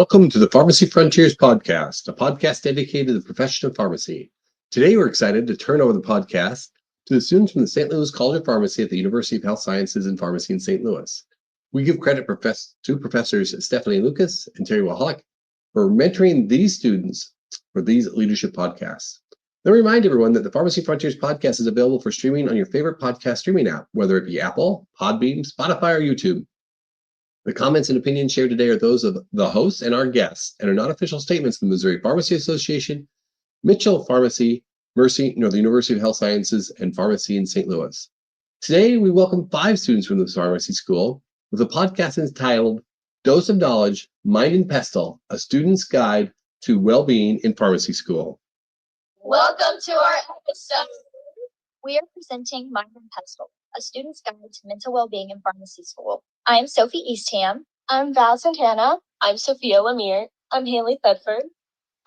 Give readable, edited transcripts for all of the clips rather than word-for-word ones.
Welcome to the Pharmacy Frontiers podcast, a podcast dedicated to the profession of pharmacy. Today, we're excited to turn over the podcast to the students from the St. Louis College of Pharmacy at the University of Health Sciences and Pharmacy in St. Louis. We give credit to Professors Stephanie Lucas and Terry Wahalik for mentoring these students for these leadership podcasts. Let me remind everyone that the Pharmacy Frontiers podcast is available for streaming on your favorite podcast streaming app, whether it be Apple, Podbean, Spotify, or YouTube. The comments and opinions shared today are those of the hosts and our guests and are not official statements of the Missouri Pharmacy Association, Mitchell Pharmacy, Mercy, nor the University of Health Sciences and Pharmacy in St. Louis. Today, we welcome 5 students from the pharmacy school with a podcast entitled Dose of Knowledge, Mind and Pestle, a Student's Guide to Wellbeing in Pharmacy School. Welcome to our episode. We are presenting Mind and Pestle, a student's guide to mental well-being in pharmacy school. I am Sophie Eastham. I'm Val Santana. I'm Sophia Lemire. I'm Haley Thedford.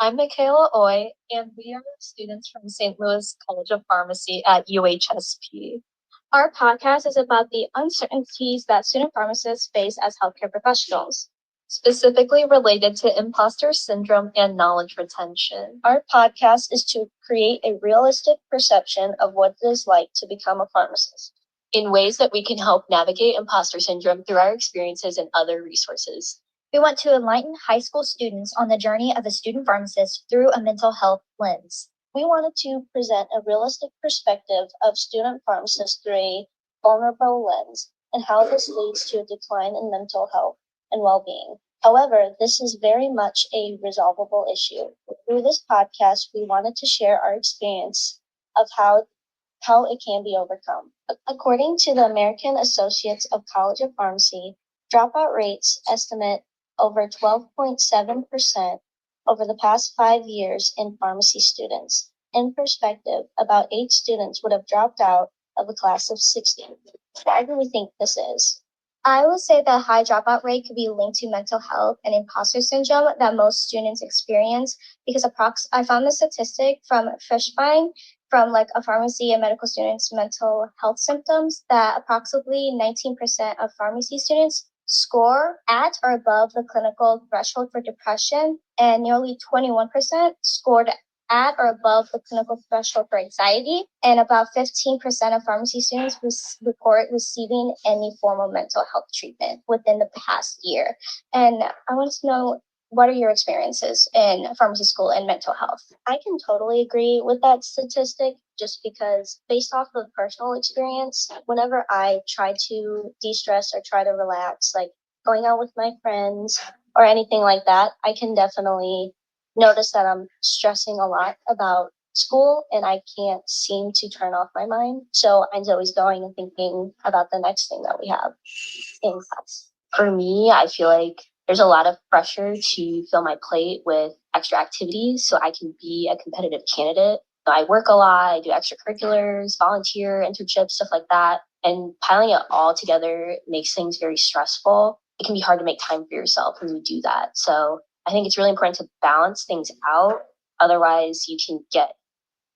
I'm Michaela Oy, and we are students from St. Louis College of Pharmacy at UHSP. Our podcast is about the uncertainties that student pharmacists face as healthcare professionals, specifically related to imposter syndrome and knowledge retention. Our podcast is to create a realistic perception of what it is like to become a pharmacist in ways that we can help navigate imposter syndrome through our experiences and other resources. We want to enlighten high school students on the journey of a student pharmacist through a mental health lens. We wanted to present a realistic perspective of student pharmacists through a vulnerable lens and how this leads to a decline in mental health and well-being. However, this is very much a resolvable issue. Through this podcast, we wanted to share our experience of how it can be overcome. According to the American Associates of College of Pharmacy, dropout rates estimate over 12.7% over the past 5 years in pharmacy students. In perspective, about 8 students would have dropped out of a class of 60. Why do we think this is? I would say the high dropout rate could be linked to mental health and imposter syndrome that most students experience because I found the statistic from Fishbein from like a pharmacy and medical students' mental health symptoms that approximately 19% of pharmacy students score at or above the clinical threshold for depression, and nearly 21% scored at or above the clinical threshold for anxiety, and about 15% of pharmacy students report receiving any form of mental health treatment within the past year. And I want to know, what are your experiences in pharmacy school and mental health? I can totally agree with that statistic just because based off of personal experience, whenever I try to de-stress or try to relax, like going out with my friends or anything like that, I can definitely notice that I'm stressing a lot about school and I can't seem to turn off my mind. So I'm always going and thinking about the next thing that we have in class. For me, I feel like there's a lot of pressure to fill my plate with extra activities so I can be a competitive candidate. I work a lot, I do extracurriculars, volunteer, internships, stuff like that. And piling it all together makes things very stressful. It can be hard to make time for yourself when you do that. So I think it's really important to balance things out. Otherwise, you can get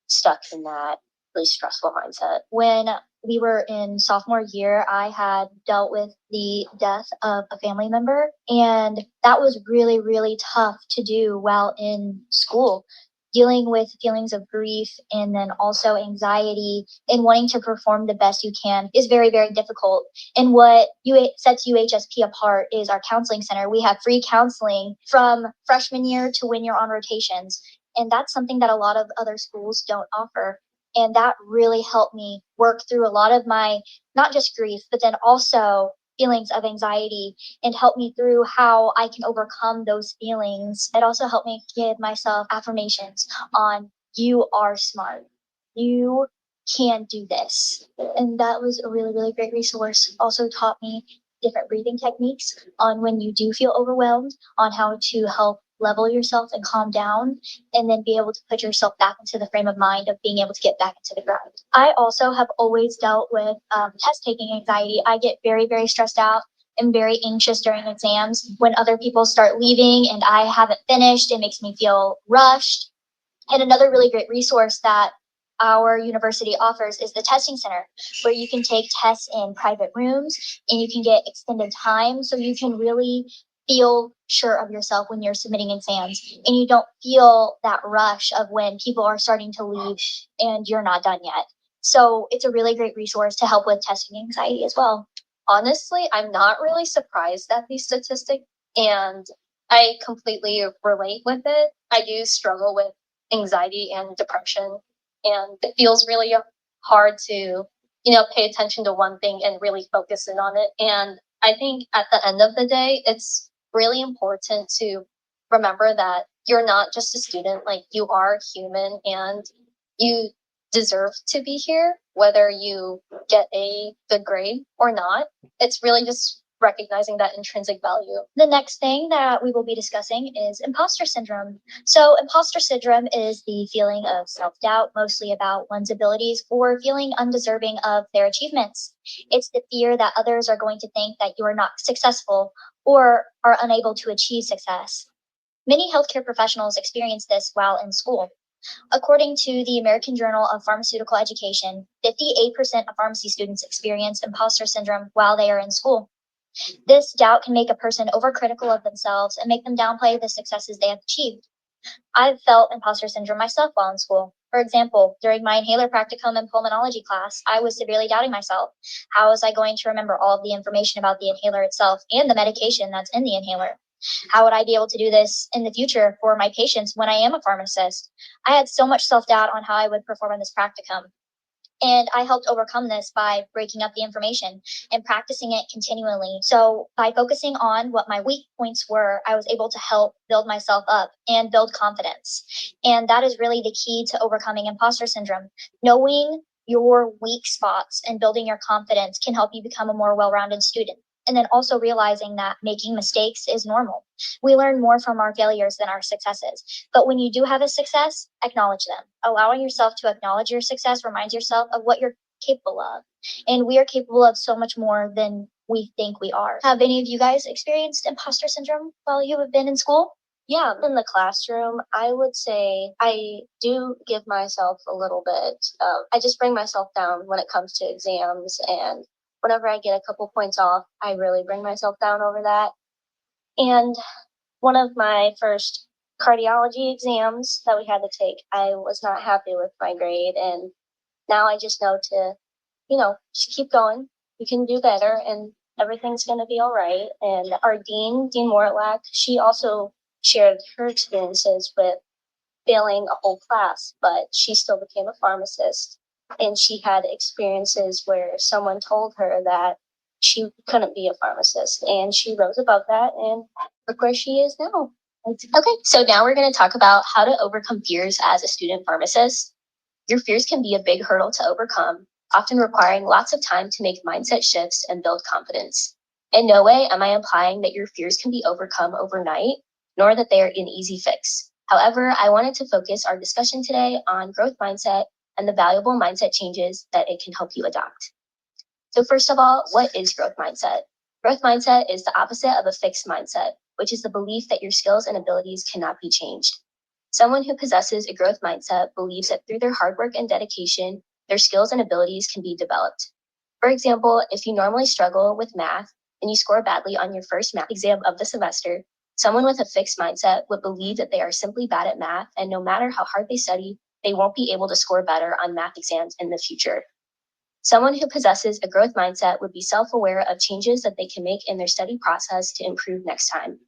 stuck in that really stressful mindset. When we were in sophomore year, I had dealt with the death of a family member, and that was really, really tough to do while in school. Dealing with feelings of grief and then also anxiety and wanting to perform the best you can is very, very difficult. And what sets UHSP apart is our counseling center. We have free counseling from freshman year to when you're on rotations. And that's something that a lot of other schools don't offer. And that really helped me work through a lot of my, not just grief, but then also feelings of anxiety and help me through how I can overcome those feelings. It also helped me give myself affirmations on you are smart. You can do this. And that was a really, really great resource. Also taught me different breathing techniques on when you do feel overwhelmed, on how to help level yourself and calm down, and then be able to put yourself back into the frame of mind of being able to get back into the grind. I also have always dealt with test taking anxiety. I get very, very stressed out and very anxious during exams. When other people start leaving and I haven't finished, it makes me feel rushed. And another really great resource that our university offers is the testing center, where you can take tests in private rooms and you can get extended time so you can really feel sure of yourself when you're submitting exams, and you don't feel that rush of when people are starting to leave and you're not done yet. So it's a really great resource to help with testing anxiety as well. Honestly, I'm not really surprised at these statistics, and I completely relate with it. I do struggle with anxiety and depression, and it feels really hard to, pay attention to one thing and really focus in on it. And I think at the end of the day, it's really important to remember that you're not just a student, like you are human and you deserve to be here, whether you get a good grade or not. It's really just recognizing that intrinsic value. The next thing that we will be discussing is imposter syndrome. So, imposter syndrome is the feeling of self doubt, mostly about one's abilities or feeling undeserving of their achievements. It's the fear that others are going to think that you are not successful or are unable to achieve success. Many healthcare professionals experience this while in school. According to the American Journal of Pharmaceutical Education, 58% of pharmacy students experience imposter syndrome while they are in school. This doubt can make a person overcritical of themselves and make them downplay the successes they have achieved. I've felt imposter syndrome myself while in school. For example, during my inhaler practicum in pulmonology class, I was severely doubting myself. How was I going to remember all of the information about the inhaler itself and the medication that's in the inhaler? How would I be able to do this in the future for my patients when I am a pharmacist? I had so much self doubt on how I would perform in this practicum. And I helped overcome this by breaking up the information and practicing it continually. So, by focusing on what my weak points were, I was able to help build myself up and build confidence. And that is really the key to overcoming imposter syndrome. Knowing your weak spots and building your confidence can help you become a more well rounded student. And then also realizing that making mistakes is normal. We learn more from our failures than our successes. But when you do have a success, acknowledge them. Allowing yourself to acknowledge your success reminds yourself of what you're capable of. And we are capable of so much more than we think we are. Have any of you guys experienced imposter syndrome while you have been in school? Yeah, in the classroom, I would say I do give myself a little bit I just bring myself down when it comes to exams. And whenever I get a couple points off, I really bring myself down over that. And one of my first cardiology exams that we had to take, I was not happy with my grade. And now I just know to, just keep going. You can do better and everything's going to be all right. And our Dean Mortlack, she also shared her experiences with failing a whole class, but she still became a pharmacist. And she had experiences where someone told her that she couldn't be a pharmacist, and she rose above that, and look where she is now. Okay, so now we're going to talk about how to overcome fears as a student pharmacist. Your fears can be a big hurdle to overcome, often requiring lots of time to make mindset shifts and build confidence. In no way am I implying that your fears can be overcome overnight, nor that they are an easy fix. However, I wanted to focus our discussion today on growth mindset and the valuable mindset changes that it can help you adopt. So first of all, what is growth mindset? Growth mindset is the opposite of a fixed mindset, which is the belief that your skills and abilities cannot be changed. Someone who possesses a growth mindset believes that through their hard work and dedication, their skills and abilities can be developed. For example, if you normally struggle with math and you score badly on your first math exam of the semester, someone with a fixed mindset would believe that they are simply bad at math, and no matter how hard they study, they won't be able to score better on math exams in the future. Someone who possesses a growth mindset would be self-aware of changes that they can make in their study process to improve next time.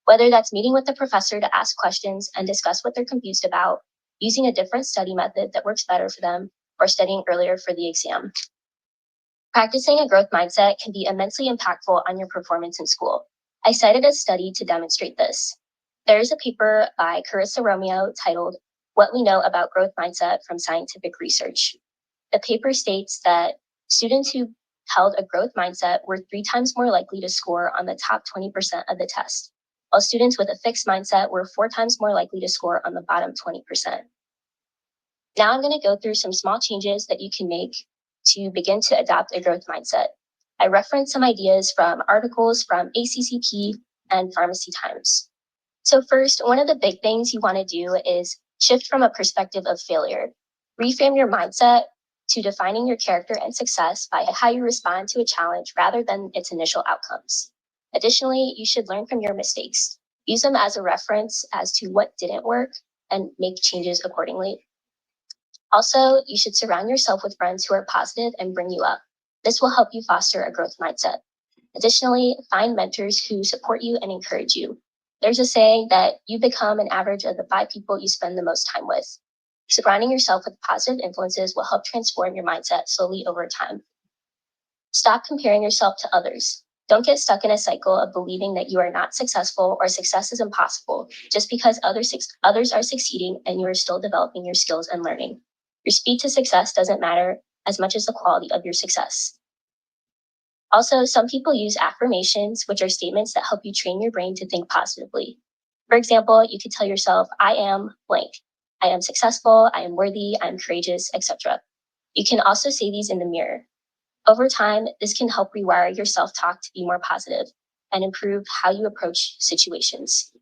Whether that's meeting with the professor to ask questions and discuss what they're confused about, using a different study method that works better for them, or studying earlier for the exam. Practicing a growth mindset can be immensely impactful on your performance in school. I cited a study to demonstrate this. There is a paper by Carissa Romeo titled What We Know About Growth Mindset from Scientific Research. The paper states that students who held a growth mindset were 3 times more likely to score on the top 20% of the test, while students with a fixed mindset were 4 times more likely to score on the bottom 20%. Now I'm going to go through some small changes that you can make to begin to adopt a growth mindset. I referenced some ideas from articles from ACCP and Pharmacy Times. So first, one of the big things you want to do is shift from a perspective of failure. Reframe your mindset to defining your character and success by how you respond to a challenge rather than its initial outcomes. Additionally, you should learn from your mistakes. Use them as a reference as to what didn't work and make changes accordingly. Also, you should surround yourself with friends who are positive and bring you up. This will help you foster a growth mindset. Additionally, find mentors who support you and encourage you. There's a saying that you become an average of the 5 people you spend the most time with. Surrounding yourself with positive influences will help transform your mindset slowly over time. Stop comparing yourself to others. Don't get stuck in a cycle of believing that you are not successful or success is impossible just because others are succeeding and you are still developing your skills and learning. Your speed to success doesn't matter as much as the quality of your success. Also, some people use affirmations, which are statements that help you train your brain to think positively. For example, you could tell yourself, I am blank. I am successful, I am worthy, I am courageous, etc. You can also say these in the mirror. Over time, this can help rewire your self-talk to be more positive and improve how you approach situations.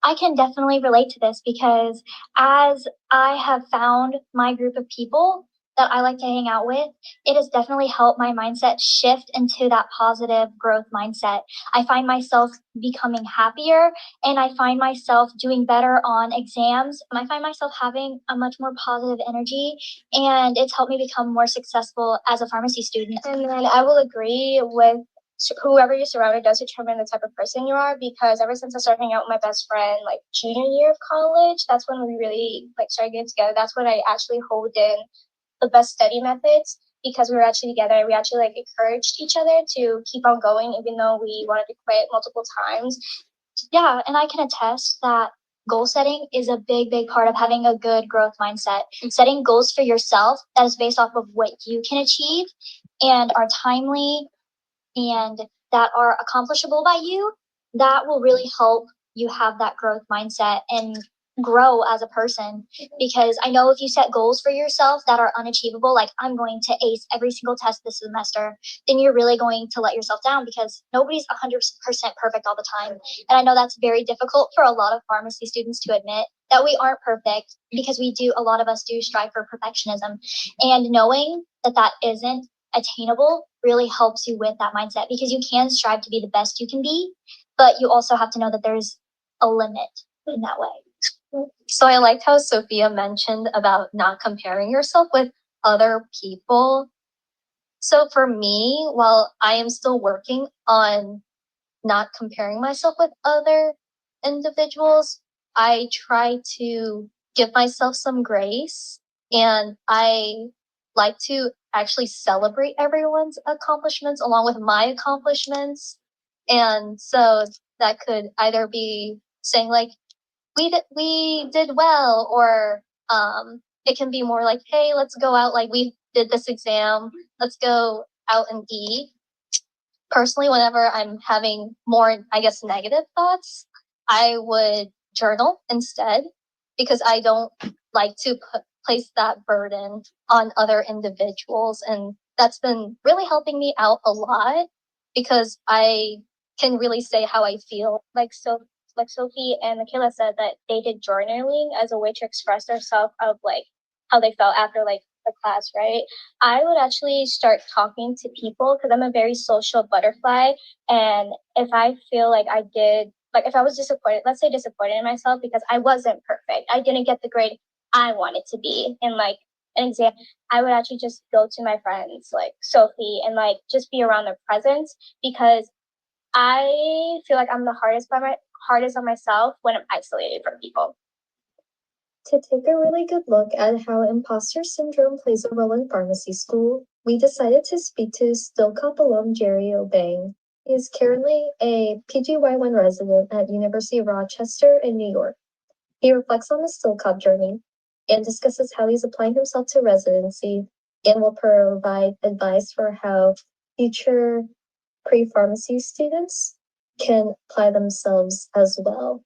I can definitely relate to this because as I have found my group of people that I like to hang out with, it has definitely helped my mindset shift into that positive growth mindset. I find myself becoming happier and I find myself doing better on exams. I find myself having a much more positive energy and it's helped me become more successful as a pharmacy student. And then I will agree with whoever you're surrounded does determine the type of person you are, because ever since I started hanging out with my best friend like junior year of college, that's when we really like started getting together. That's when I actually honed in the best study methods, because we were actually together. We actually like encouraged each other to keep on going even though we wanted to quit multiple times. Yeah, and I can attest that goal setting is a big part of having a good growth mindset. Setting goals for yourself that is based off of what you can achieve and are timely and that are accomplishable by you, that will really help you have that growth mindset and grow as a person. Because I know if you set goals for yourself that are unachievable, like I'm going to ace every single test this semester, then you're really going to let yourself down because nobody's 100% perfect all the time. And I know that's very difficult for a lot of pharmacy students to admit that we aren't perfect, because a lot of us do strive for perfectionism. And knowing that that isn't attainable really helps you with that mindset, because you can strive to be the best you can be, but you also have to know that there's a limit in that way. So I liked how Sophia mentioned about not comparing yourself with other people. So for me, while I am still working on not comparing myself with other individuals, I try to give myself some grace, and I like to actually celebrate everyone's accomplishments along with my accomplishments. And so that could either be saying like, we did well, or it can be more like, hey, let's go out, like we did this exam, let's go out and eat. Personally, whenever I'm having more, I guess, negative thoughts, I would journal instead, because I don't like to place that burden on other individuals. And that's been really helping me out a lot, because I can really say how I feel. Like Sophie and Michaela said, that they did journaling as a way to express themselves of like how they felt after like the class, right? I would actually start talking to people because I'm a very social butterfly. And if I feel like if I was disappointed, let's say disappointed in myself because I wasn't perfect, I didn't get the grade I wanted to be in like an exam, I would actually just go to my friends like Sophie and like just be around their presence, because I feel like I'm the hardest on myself when I'm isolated from people. To take a really good look at how imposter syndrome plays a role in pharmacy school, we decided to speak to Stillcup alum Jerry Obang. He is currently a PGY1 resident at University of Rochester in New York. He reflects on the Stillcup journey and discusses how he's applying himself to residency, and will provide advice for how future pre-pharmacy students can apply themselves as well.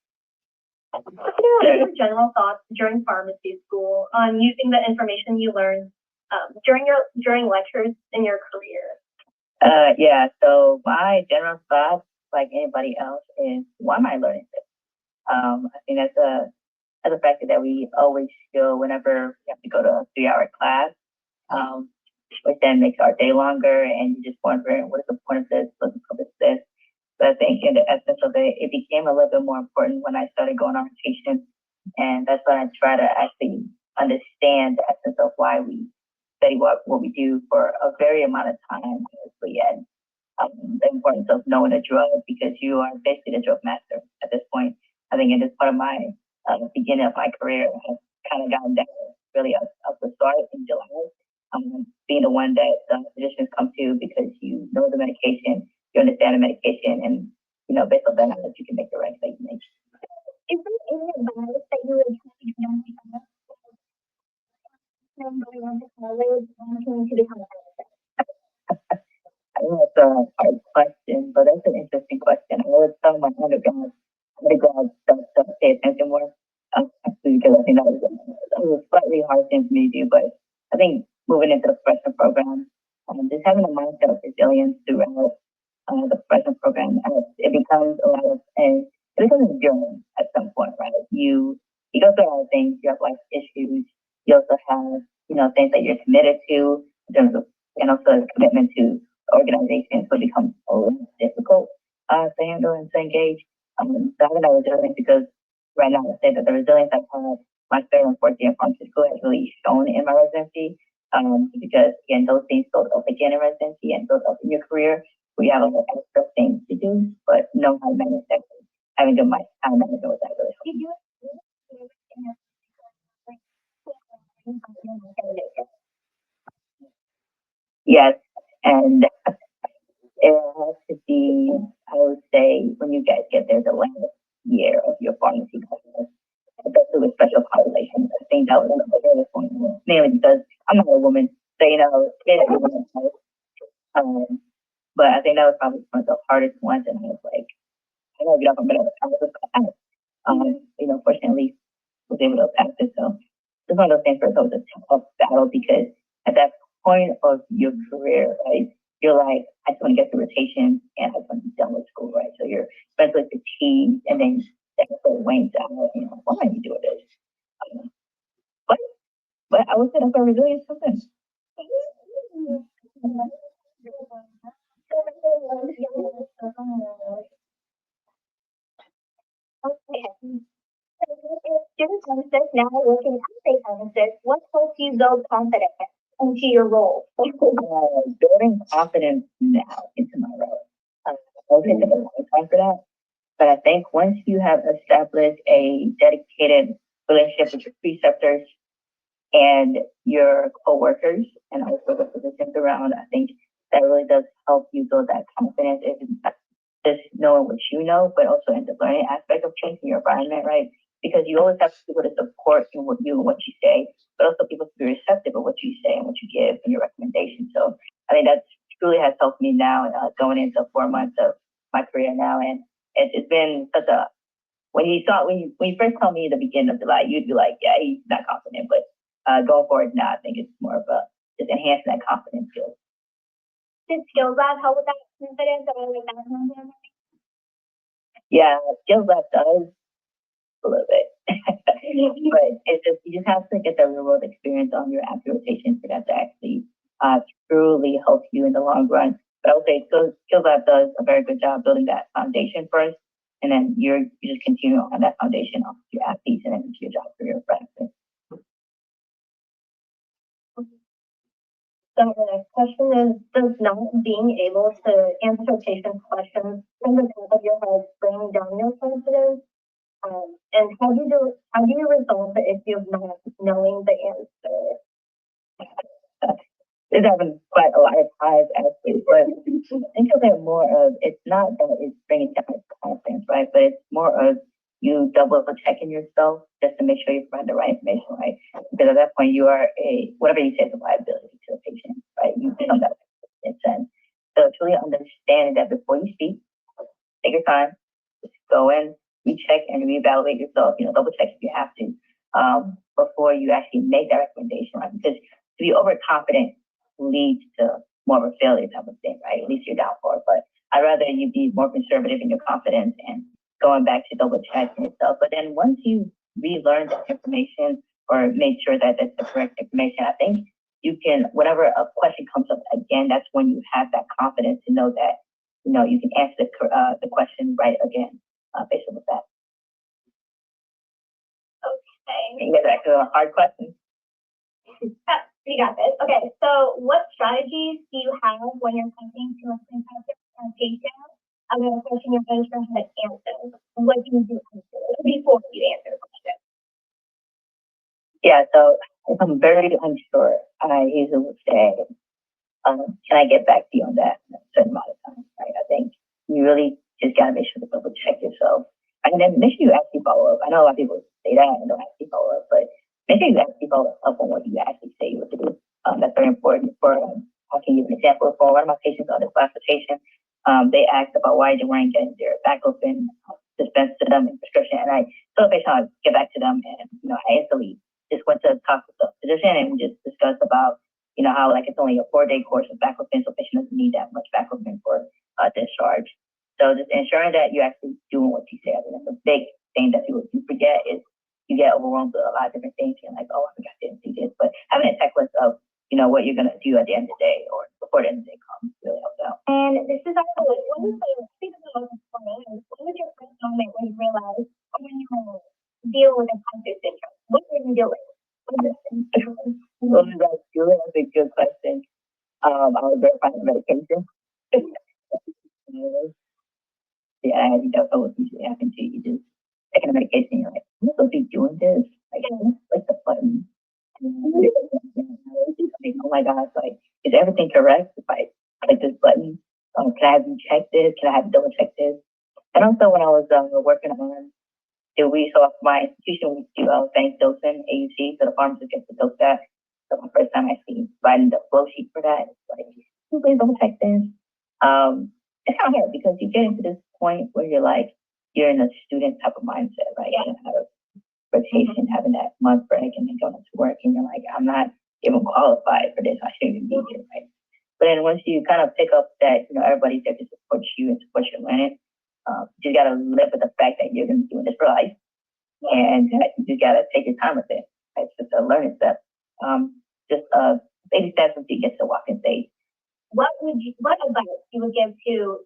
What are your general thoughts during pharmacy school on using the information you learned during lectures in your career? Yeah, so my general thoughts, like anybody else, is why am I learning this? I think that's a factor that we always feel whenever we have to go to a 3-hour class, which then makes our day longer, and you're just wondering, what is the point of this? What's the purpose of this? But I think in the essence of it, it became a little bit more important when I started going on rotation. And that's when I try to actually understand the essence of why we study what we do for a very amount of time, honestly, and the importance of knowing a drug because you are basically the drug master at this point. I think in this part of my beginning of my career, I've kind of gotten that really up the start in July. Being the one that physicians come to because you know the medication, you understand the medication, and based on that knowledge, you can make the right statement. Is there any advice that you would tell young people going on to college wanting to become a pharmacist? I know it's a hard question, but that's an interesting question. I would tell my undergrads to pay attention more because I think that was a slightly hard thing for me to do. But I think moving into the freshman program, just having a mindset of resilience throughout the freshman program, it becomes a lot of, and it becomes enduring at some point, right? You go through a lot of things. You have life issues. You also have things that you're committed to in terms of, and also a commitment to organization, so it becomes a little difficult to handle and to engage. So having that resilience, because right now I say that the resilience I've had my third and fourth year in pharmacy school has really shown in my residency. Because again, those things build up again in residency and build up in your career. We have a lot of extra things to do, but know how to manage that. Having done my time management was that really helpful. Yes, and it has to be, I would say, when you guys get there, the last year of your pharmacy class, especially with special populations. I think that was a really point, mainly because I'm not a woman, so but I think that was probably one of the hardest ones, and I was like, I gotta get up, I'm gonna pass. Fortunately, was able to pass it. So it's one of those things where it was a tough battle because at that point of your career, right, you're like, I just want to get through rotation and I just want to be done with school, right? So you're mentally fatigued and then that sort of wanes out, why are you doing this? But I would say that's a resilience something. Okay. Student pharmacist now working as a pharmacist, what helps you build confidence into your role? Building confidence now into my role. I will take a long time for that. But I think once you have established a dedicated relationship with your preceptors and your coworkers and also the physicians around, I think that really does help you build that confidence. It's not just knowing what you know, but also in the learning aspect of changing your environment, right? Because you always have people to support in what you say, but also people to be receptive of what you say and what you give and your recommendations. So I think that truly has helped me now going into 4 months of my career now. And it's been such a, when you first told me at the beginning of July, you'd be like, yeah, he's not confident. But going forward now, I think it's more of a just enhancing that confidence skills. Did skills lab help with that confidence or with that confidence? Yeah, skills lab does a little bit. But it's just, you just have to get that real world experience on your after rotation for that to actually truly help you in the long run. But I would say skills lab does a very good job building that foundation first, and then you just continue on that foundation off your athletes and then into your job career practice. So the next question is, does not being able to answer patients' questions from the top of your head bring down your confidence? And how do you resolve the issue of not knowing the answer? This happens quite a lot of times, actually, but I think of it more of, it's not that it's bringing down confidence, right? But it's more of you double checking yourself just to make sure you provide the right information, right? Because at that point, you are whatever you say is a liability to the patient, right? You become that sense. So truly understanding that before you speak, take your time, just go in, recheck and reevaluate yourself, double check if you have to, before you actually make that recommendation, right? Because to be overconfident leads to more of a failure type of thing, right? At least you're down for it. But I'd rather you be more conservative in your confidence and going back to double checking yourself. But then once you relearn that information or make sure that that's the correct information, I think you can, whenever a question comes up again, that's when you have that confidence to know that you can answer the question right again based on that. Okay. You guys are asking a hard question. You got this. Okay, so what strategies do you have when you're talking to a patient about a question you're unsure how to answer? What do you do before you answer the question? Yeah, so if I'm very unsure, I usually would say, can I get back to you on that in a certain amount of time, right? I think you really just gotta make sure to double check yourself. And then make sure you actually follow up. I know a lot of people say that and don't actually follow up, but make sure you actually follow up on what you actually say you would do. That's very important for, I can give an example. For one of my patients on this last patient, they asked about why they weren't getting their baclofen dispensed to them in prescription. And I told the patient I'd get back to them, and, I instantly just went to talk with the physician and we just discussed about, how like it's only a 4-day course of baclofen, so patient doesn't need that much baclofen for discharge. So just ensuring that you're actually doing what you say. I think that's a big thing that people do forget is you get overwhelmed with a lot of different things. You're like, oh, I forgot I didn't do this. But having a checklist of, what you're gonna do at the end of the day or before the end of the day comes really helps out. And this is also what was your first moment when you realized when you were dealing with imposter syndrome? What were you doing? What was I doing? That's a good question. I was verifying the medication. Yeah, I think that's what usually happens to you. You just taking a medication, you're like, I'm supposed to be doing this. Like, like the button. Like, oh my gosh, like, is everything correct? If I click this button, can I have you check this? Can I have you double check this? And also, when I was working on, my institution, we do bank dosing, AUC, so the pharmacist gets to dose that. So my first time actually writing the flow sheet for that, it's like, please double check this. It's kind of hard because you get into this point where you're in a student type of mindset, right? You have rotation, having that month break and then going to work and you're like, I'm not even qualified for this. I shouldn't even be here, right? But then once you kind of pick up that, everybody's there to support you and support your learning, you just got to live with the fact that you're going to be doing this for life. And you just got to take your time with it. Right? It's just a learning step. Just baby steps until you get to walking stage. What advice you would give to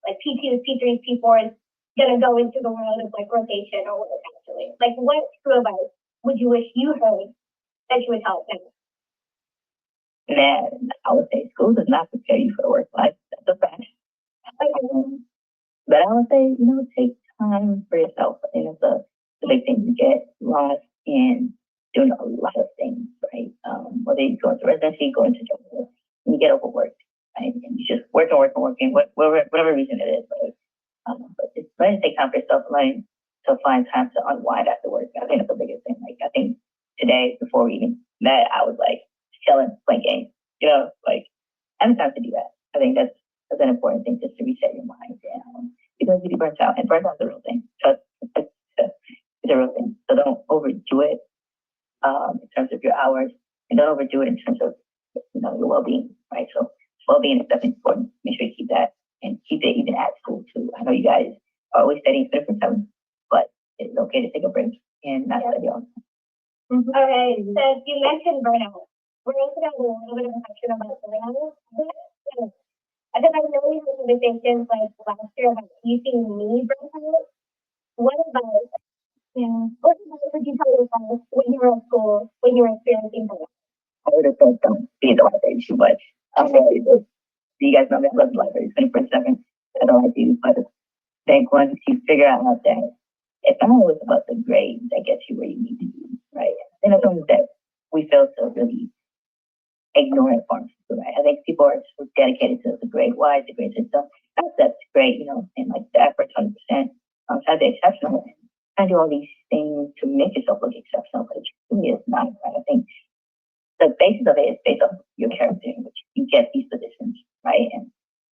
like P2s, P3s, P4s gonna go into the world of like rotation or what actually? Like what true advice would you wish you heard that you would tell them? Man, I would say school does not prepare you for the work life. That's a fact. But I would say, take time for yourself. I think that's the big thing. You get lost in doing a lot of things, right? Whether you go into residency, go into job, and you get overworked, right? And you just working, whatever reason it is, right? But it's learning to take time for yourself, learning to find time to unwind after work. I think that's the biggest thing. Like, I think today, before we even met, I was like chilling, playing games, like having time to do that. I think that's an important thing, just to reset your mind down because you get burnt out, and burnt out is a real thing. It's a real thing. So don't overdo it in terms of your hours, and don't overdo it in terms of your well-being, right? So well-being is definitely important. Make sure you keep that and keep it even at school too. I know you guys are always studying 7, but it's okay to take a break and not study all the time. Mm-hmm. All right. So you mentioned burnout. We're also going to do a little bit of a section about burnout. I think I know we had conversations like last year about you seeing me burnt out. What advice would you tell yourself when you were at school, when you were experiencing burnout? I would have said don't be in the library too much. You guys know me, I love the library 24/7. That's all I do. But I think once you figure out that it's not always about the grade that gets you where you need to be, right? And that's something that we fail to really ignore in pharmacy, right? I think people are so dedicated to the grade wise, the grade system. That's great, and like the effort 100%. Try to be exceptional and do all these things to make yourself look exceptional, but it truly is not, right? I think the basis of it is based on your character in which you get these positions, right? And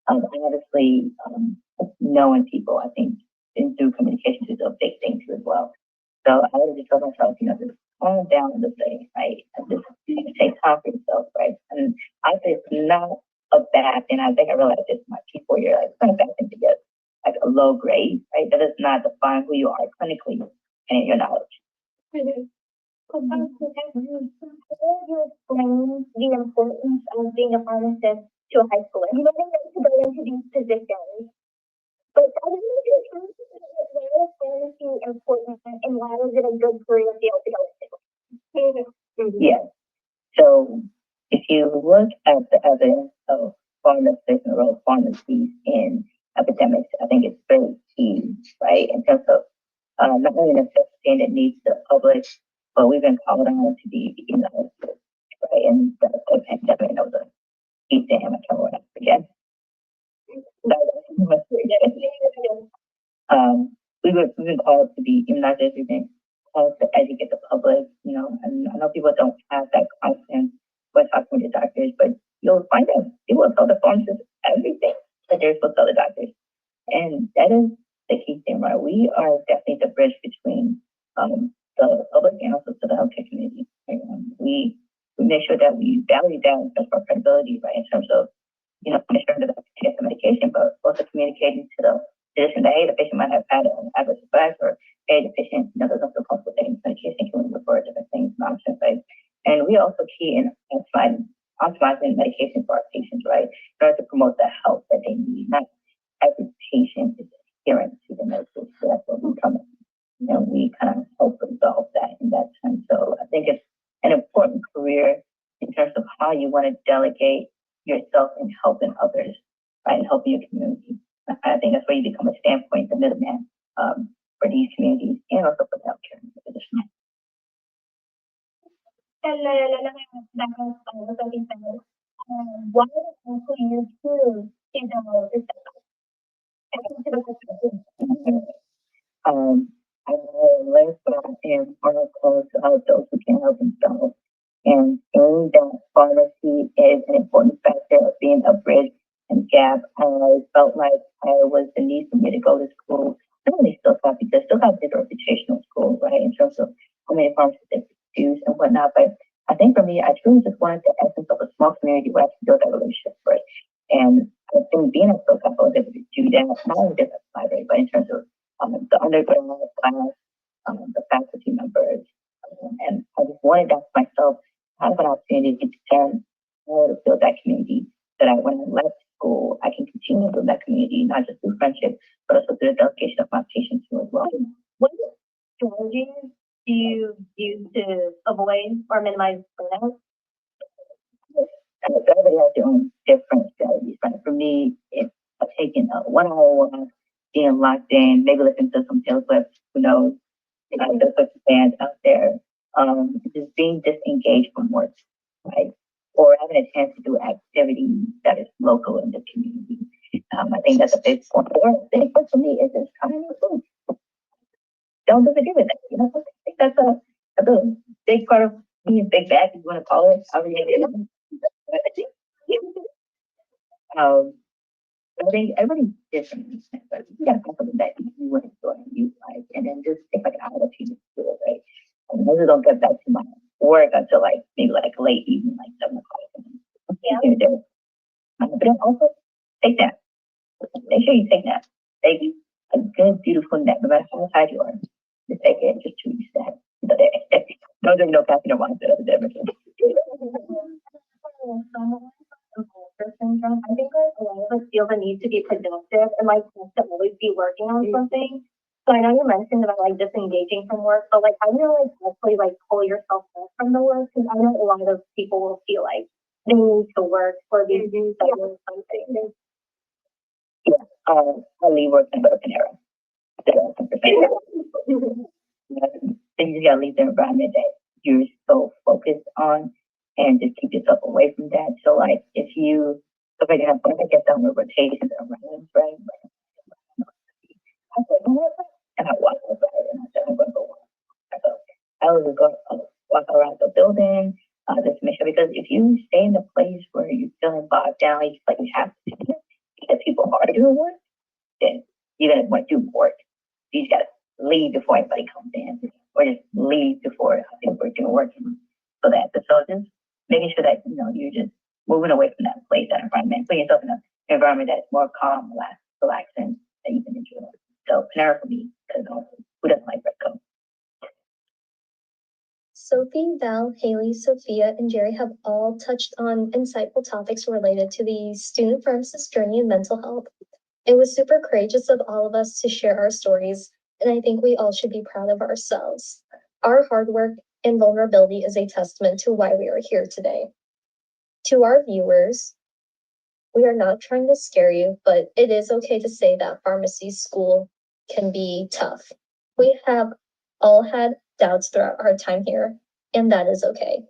honestly, knowing people, I think, and through communication is a big thing too as well. So I would just tell myself, just calm down in the day, right? And just take time for yourself, right? And I say it's not a bad thing. I think I realized this in my P4 year. It's not a bad thing to get like a low grade, right? That does not define who you are clinically and in your knowledge. Could you explain the importance of being a pharmacist to a high schooler? You don't need to go into these positions. But I was wondering, why is pharmacy important and why is it a good career field to go into? Yes. So if you look at the evidence of pharmacists and role of pharmacies in epidemics, I think it's very key, right? In terms of not only necessitating the needs of the public, but we've been called on to be United States, right? And the pandemic, that was a key thing. I can't remember again. We've been called to be immunizers, we've been called to educate the public, and I know people don't have that confidence when talking to doctors, but you'll find that people will tell the pharmacists everything that they're supposed to tell the doctors. And that is the key thing, right? We are definitely the bridge between the public and also to the healthcare community. Right? We make sure that we value that as our credibility, right, in terms of making sure that they get the medication, but also communicating to the physician that, hey, the patient might have had an adverse effect, or hey, the patient doesn't feel comfortable taking medication, can we refer different things, nonsense, right? And we also key in optimizing medication for our patients, right, in order to promote the health that they need. Not every patient is adherent to the medication, so that's what we come in. And we kind of help resolve that in that sense. So I think it's an important career in terms of how you want to delegate yourself in helping others, right, and helping your community. I think that's where you become a standpoint, the middleman for these communities and also for the healthcare position. And then why do you choose I learned from in articles of those who can't help themselves, and seeing that pharmacy is an important factor of being a bridge and gap. I felt like I was the need for me to go to school. Not only still thought because still have a good reputation in school, right, in terms of how many pharmacists they produce and whatnot. But I think for me, I truly just wanted the essence of a small community where I can build that relationship, right? And I think being at Philip, I was able to do that, not only just at the library, but in terms of the undergrad class, the faculty members, and I just wanted that for myself, have an opportunity to turn to build that community, that I, when I left school, I can continue to build that community, not just through friendship, but also through the delegation of my patients too as well. What strategies do you use to avoid or minimize burnout? Everybody has their own different strategies, right? For me, it's taking a 1 hour walk, being locked in, maybe listening to some Taylor Swift, who knows, there's such a band out there, just being disengaged from work, right? Or having a chance to do activity that is local in the community. I think that's a big point. Or a big point for me is just coming with food. Don't disagree with that. I think that's a big part of being big bag, if you want to call it. I think everybody's different, but you gotta find something that you want to enjoy and you like, and then just take like an hour or two to do it, right? And those don't get back to my work until maybe late evening, 7:00. Yeah. But then also take that. Make sure you take that. Take a good, beautiful nap, no matter how tired you are. Just take it, just choose that. No, there's no caffeine or wine that other day. Syndrome. I think a lot of us feel the need to be productive and to always be working on something. So I know you mentioned about disengaging from work, but how do you actually pull yourself off from the work? Because I know a lot of people will feel like they need to work or be doing something. Yeah, I leave work and go to Panera. Then you gotta leave the environment that you're so focused on and just keep yourself away from that. So if for example, I get done with rotations and rounds, right? And I walk outside and I said, I'm going to go walk. So I would go walk around the building, just make sure, because if you stay in a place where you're feeling bogged down, you feel like you have to do it because people are doing work, then you're going to want to do work. You just got to leave before anybody comes in, or just leave before people are doing work. So just making sure that you're just moving away from that place, that environment, putting yourself in an environment that's more calm, relaxing, that you can enjoy. So Panera for me, because who doesn't like red coat? Sophie, Val, Haley, Sophia, and Jerry have all touched on insightful topics related to the student pharmacist journey in mental health. It was super courageous of all of us to share our stories, and I think we all should be proud of ourselves. Our hard work and vulnerability is a testament to why we are here today. To our viewers, we are not trying to scare you, but it is okay to say that pharmacy school can be tough. We have all had doubts throughout our time here, and that is okay.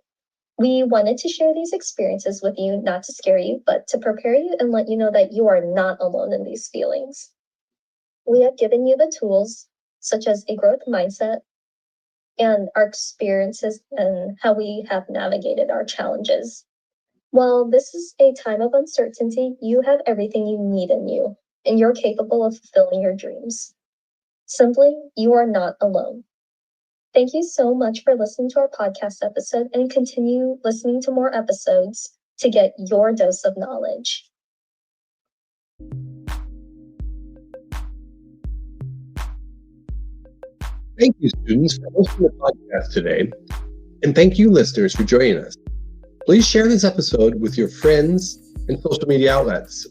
We wanted to share these experiences with you, not to scare you, but to prepare you and let you know that you are not alone in these feelings. We have given you the tools, such as a growth mindset, and our experiences and how we have navigated our challenges. While this is a time of uncertainty, you have everything you need in you, and you're capable of fulfilling your dreams. Simply, you are not alone. Thank you so much for listening to our podcast episode, and continue listening to more episodes to get your dose of knowledge. Thank you, students, for hosting the podcast today. And thank you, listeners, for joining us. Please share this episode with your friends and social media outlets.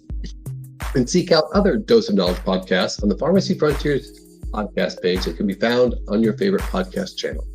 And seek out other Dose of Knowledge podcasts on the Pharmacy Frontiers podcast page that can be found on your favorite podcast channel.